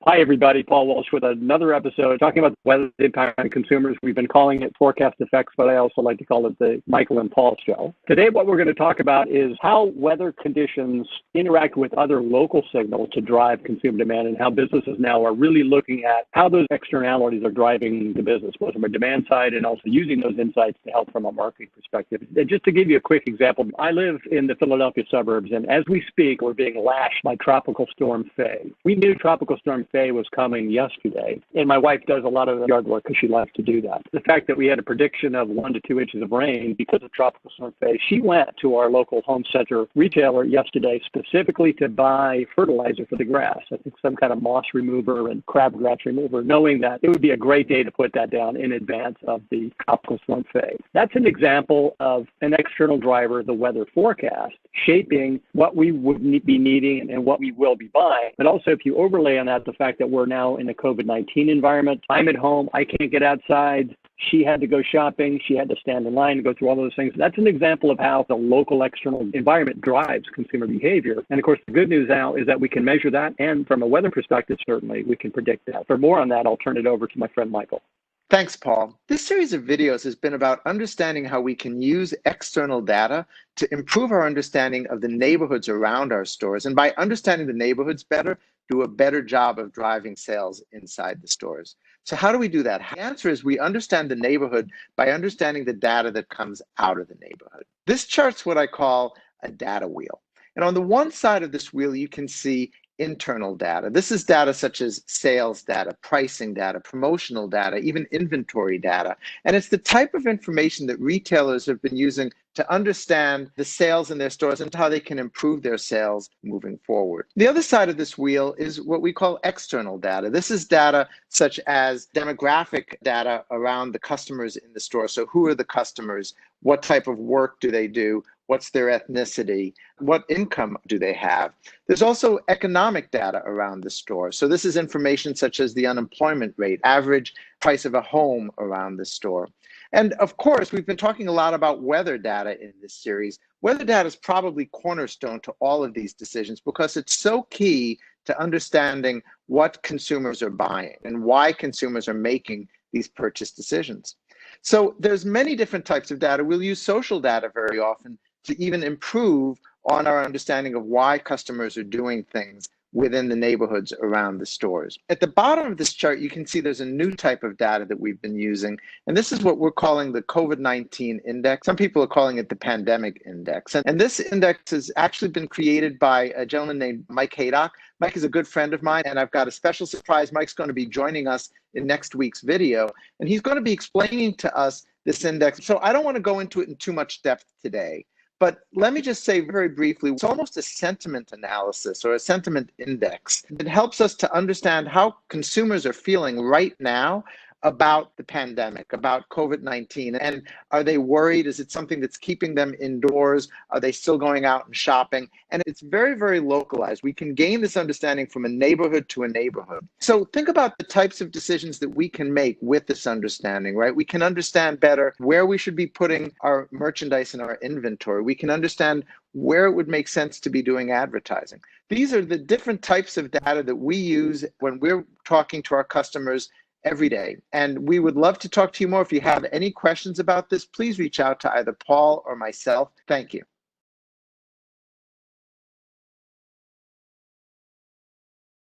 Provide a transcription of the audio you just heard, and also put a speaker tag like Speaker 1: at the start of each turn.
Speaker 1: Hi, everybody. Paul Walsh with another episode talking about the weather impact on consumers. We've been calling it forecast effects, but I also like to call it the Michael and Paul show. Today, what we're going to talk about is how weather conditions interact with other local signals to drive consumer demand, and how businesses now are really looking at how those externalities are driving the business, both from a demand side and also using those insights to help from a marketing perspective. And just to give you a quick example, I live in the Philadelphia suburbs, and as we speak, we're being lashed by Tropical Storm Faye. We knew Tropical Storm Faye was coming yesterday, and my wife does a lot of yard work because she likes to do that. The fact that we had a prediction of 1 to 2 inches of rain because of Tropical Storm Faye, she went to our local home center retailer yesterday specifically to buy fertilizer for the grass. I think some kind of moss remover and crabgrass remover, knowing that it would be a great day to put that down in advance of the Tropical Storm Faye. That's an example of an external driver, the weather forecast, shaping what we would be needing and what we will be buying. But also, if you overlay on that the fact that we're now in a COVID-19 environment, I'm at home, I can't get outside. She had to go shopping. She had to stand in line and go through all those things. That's an example of how the local external environment drives consumer behavior. And of course, the good news now is that we can measure that. And from a weather perspective, certainly we can predict that. For more on that, I'll turn it over to my friend, Michael.
Speaker 2: Thanks, Paul. This series of videos has been about understanding how we can use external data to improve our understanding of the neighborhoods around our stores. And by understanding the neighborhoods better, do a better job of driving sales inside the stores. So how do we do that? The answer is we understand the neighborhood by understanding the data that comes out of the neighborhood. This chart's what I call a data wheel. And on the one side of this wheel, you can see internal data. This is data such as sales data, pricing data, promotional data, even inventory data. And it's the type of information that retailers have been using to understand the sales in their stores and how they can improve their sales moving forward. The other side of this wheel is what we call external data. This is data such as demographic data around the customers in the store. So who are the customers? What type of work do they do? What's their ethnicity? What income do they have? There's also economic data around the store. So this is information such as the unemployment rate, average price of a home around the store. And of course, we've been talking a lot about weather data in this series. Weather data is probably cornerstone to all of these decisions because it's so key to understanding what consumers are buying and why consumers are making these purchase decisions. So there's many different types of data. We'll use social data very often to even improve on our understanding of why customers are doing things within the neighborhoods around the stores. At the bottom of this chart, you can see there's a new type of data that we've been using, and this is what we're calling the COVID-19 index. Some people are calling it the pandemic index. And this index has actually been created by a gentleman named Mike Haydock. Mike is a good friend of mine, and I've got a special surprise. Mike's going to be joining us in next week's video, and he's going to be explaining to us this index. So I don't want to go into it in too much depth today. But let me just say very briefly, it's almost a sentiment analysis or a sentiment index. It helps us to understand how consumers are feeling right now about the pandemic, about COVID-19. And are they worried? Is it something that's keeping them indoors? Are they still going out and shopping? And it's very, very localized. We can gain this understanding from a neighborhood to a neighborhood. So think about the types of decisions that we can make with this understanding, right? We can understand better where we should be putting our merchandise in our inventory. We can understand where it would make sense to be doing advertising. These are the different types of data that we use when we're talking to our customers every day. And we would love to talk to you more. If you have any questions about this, please reach out to either Paul or myself. Thank you.